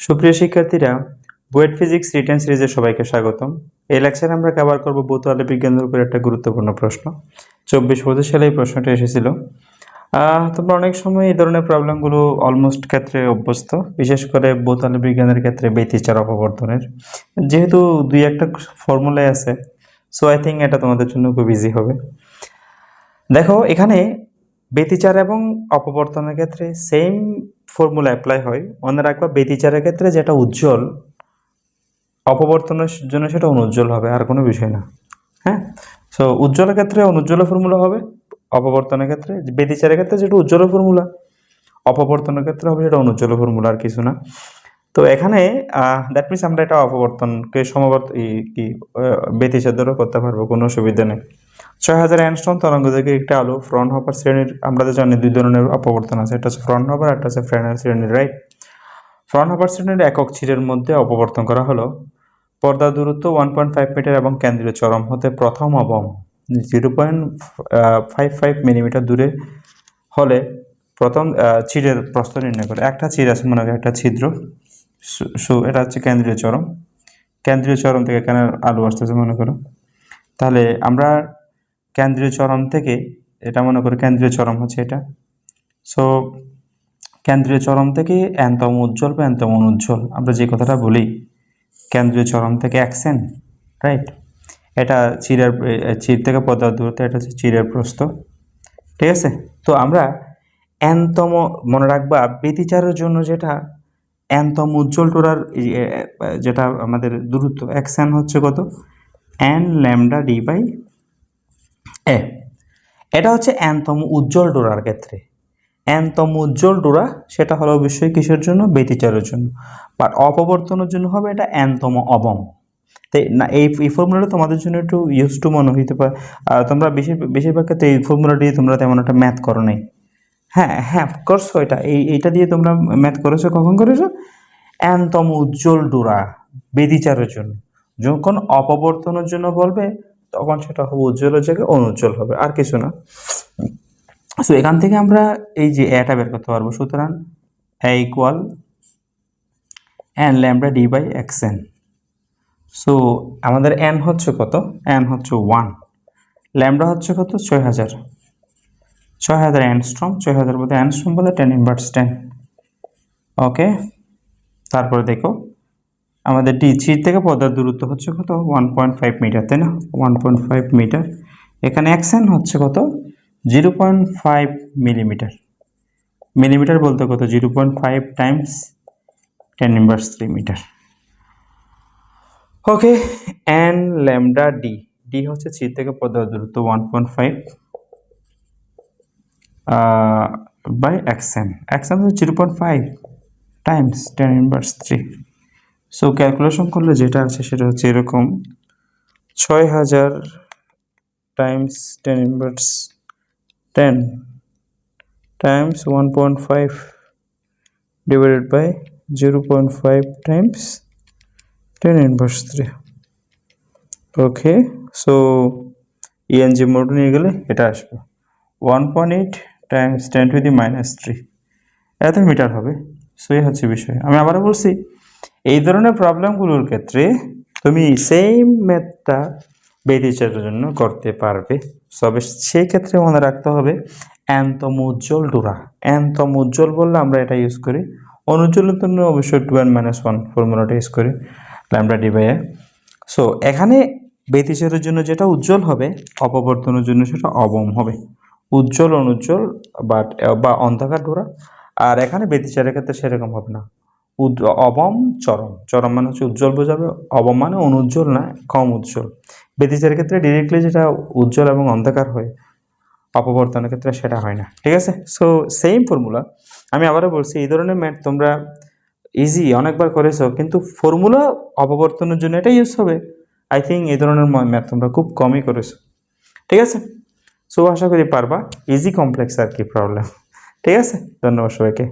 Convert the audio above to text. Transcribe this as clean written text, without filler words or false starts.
সুপ্রিয় শিক্ষার্থীরা, BUET physics written সিরিজে সবাইকে স্বাগতম। এই লেকচারে আমরা কভার করব ভৌত বিজ্ঞানের উপর একটা গুরুত্বপূর্ণ প্রশ্ন। 24-25 সালে এই প্রশ্নটা এসেছিল। তোমরা অনেক সময় এই ধরনের প্রবলেমগুলো অলমোস্ট ক্ষেত্রে অভ্যস্ত, বিশেষ করে ভৌত বিজ্ঞানের ক্ষেত্রে ব্যতিচার অপবর্তনের। যেহেতু দুই একটা ফর্মুলাই আছে, সো আই থিঙ্ক এটা তোমাদের জন্য খুব ইজি হবে। দেখো, এখানে ব্যতিচার এবং অপবর্তনের ক্ষেত্রে সেম ফর্মুলা অ্যাপ্লাই হয়। মনে রাখবা, ব্যতিচারের ক্ষেত্রে যেটা উজ্জ্বল, অপবর্তনের জন্য সেটা অনুজ্জ্বল হবে, আর কোনো বিষয় না। হ্যাঁ, সো উজ্জ্বলের ক্ষেত্রে অনুজ্জ্বল ফর্মুলা হবে, অপবর্তনের ক্ষেত্রে, ব্যতিচারের ক্ষেত্রে যেটা উজ্জ্বল ফর্মুলা, অপবর্তনের ক্ষেত্রে হবে সেটা অনুজ্জ্বল ফর্মুলা, আর কিছু না। তো এখানে দ্যাট মিনস আমরা এটা অপবর্তনকে ব্যতিচার দ্বারা করতে পারবো, কোনো অসুবিধা নেই। 6000 অ্যাংস্ট্রম তরঙ্গ থেকে একটা আলো ফ্রন্ট হপার শ্রেণীর, আমরা তো জানি দুই ধরনের অপবর্তন আছে, একটা হচ্ছে ফ্রন্ট হপার, একটা হচ্ছে ফ্রেনেল শ্রেণীর, রাইট? ফ্রন্ট হপার শ্রেণীর একক ছিদ্রের মধ্যে অপবর্তন করা হলো। পর্দার দূরত্ব 1.5 মিটার এবং কেন্দ্রীয় চরম হতে প্রথম অবম 0.55 মিলিমিটার দূরে হলে প্রথম ছিদ্রের প্রস্থ নির্ণয় করে। একটা ছিদ্র আছে, মনে করি একটা ছিদ্র, এটা হচ্ছে কেন্দ্রীয় চরম। কেন্দ্রীয় চরম থেকে এখানে আলো আসতেছে মনে করো, তাহলে আমরা কেন্দ্রীয় চরম থেকে, এটা মনে করি কেন্দ্রীয় চরম হচ্ছে এটা। সো কেন্দ্রীয় চরম থেকে এনতম উজ্জ্বল বা এনতম অনুজ্জ্বল, আমরা যে কথাটা বলি কেন্দ্রীয় চরম থেকে XN, রাইট? এটা চির থেকে পর্দার দূরত্ব, এটা হচ্ছে চিরের প্রস্থ, ঠিক আছে? তো আমরা এনতম, মনে রাখবা ব্যতিচারের জন্য যেটা এনতম উজ্জ্বল টোরার যেটা আমাদের দূরত্ব XN হচ্ছে কত, n lambda d by a। এটা হচ্ছে এনতম উজ্জ্বল ডোরার ক্ষেত্রে। এনতম উজ্জ্বল ডোরা সেটা হলো অবশ্যই কিসের জন্য? ব্যতিচারের জন্য। বাট অপবর্তনের জন্য হবে এটা এনতম অবম। তাই না, এই ফর্মুলাটা তোমাদের জন্য একটু ইউজ টু মনে হইতে পারে। তোমরা বেশিরভাগ ক্ষেত্রে এই ফর্মুলা দিয়ে তোমরা তেমন একটা ম্যাথ করো নাই। হ্যাঁ করছো, এইটা দিয়ে তোমরা ম্যাথ করেছো। কখন করেছো? এনতম উজ্জ্বল ডোরা ব্যতিচারের জন্য। যখন অপবর্তনের জন্য বলবে তখন সেটা হবে উজ্জ্বলের জায়গায় অনুজ্জ্বল হবে, আর কিছু না। সো এখান থেকে আমরা এই যে এটা বের করতে পারবো। সুতরাং a equal n lambda d by xn। So আমাদের n হচ্ছে কত? n হচ্ছে 1, ল্যামডা হচ্ছে কত? 6000 অ্যাংস্ট্রম। 6000 বলতে অ্যাংস্ট্রম বলে 10 ইনভার্স 10। ওকে, তারপরে দেখো আমাদের চির থেকে পর্দার দূরত্ব হচ্ছে কত? 1.5 মিটার, তাই না? 1.5 মিটার। এখানে xn হচ্ছে কত? 0.5 মিলিমিটার। মিলিমিটার বলতে কত? 0.5 টাইমস 10 ইনভার্স 3 মিটার। ওকে, n ল্যামডা d হচ্ছে চির থেকে পর্দার দূরত্ব 1.5 বাই xn হচ্ছে 0.5 টাইমস 10 ইনভার্স 3। সো ক্যালকুলেশন করলে যেটা আছে সেটা হচ্ছে এরকম, 6000 Times 10 inverse 10 Times 1.5 divided by 0.5 times 10 inverse 3. Okay, so ENG mode নিয়ে গেলে এটা আসবে 1.8 টাইমস 10 টু দি মাইনাস 3, এত মিটার হবে। সো এই হচ্ছে বিষয়। আমি আবারও বলছি, এই ধরনের প্রবলেমগুলোর ক্ষেত্রে তুমি সেম ম্যাথটা ব্যতিচারের জন্য করতে পারবে। তবে সেই ক্ষেত্রে মনে রাখতে হবে এনতম উজ্জ্বল ডোরা। এনতম উজ্জ্বল বললে আমরা এটা ইউজ করি, অনুজ্জ্বলের জন্য অবশ্যই 2n-1 ফর্মুলাটা ইউজ করি, lambda D by A. So এখানে ব্যতিচারের জন্য যেটা উজ্জ্বল হবে, অপবর্তনের জন্য সেটা অবম হবে। উজ্জ্বল অনুজ্জ্বল বা অন্ধকার ডোরা। আর এখানে ব্যতিচারের ক্ষেত্রে সেরকম হবে না, অবম চরম। চরম মানে হচ্ছে উজ্জ্বল বোঝাবে, অবম মানে অনুজ্জ্বল না, কম উজ্জ্বল। ব্যতিচারের ক্ষেত্রে ডিরেক্টলি যেটা উজ্জ্বল এবং অন্ধকার হয়, অপবর্তনের ক্ষেত্রে সেটা হয় না, ঠিক আছে? So same formula. আমি আবারও বলছি, এই ধরনের ম্যাথ তোমরা ইজি অনেকবার করেছো, কিন্তু ফর্মুলা অপবর্তনের জন্য এটা ইউজ হবে। আই থিঙ্ক এই ধরনের ম্যাথ তোমরা খুব কমই করেছো, ঠিক আছে? সো আশা করি পারবা। ইজি কমপ্লেক্স আর কি প্রবলেম, ঠিক আছে? ধন্যবাদ সবাইকে।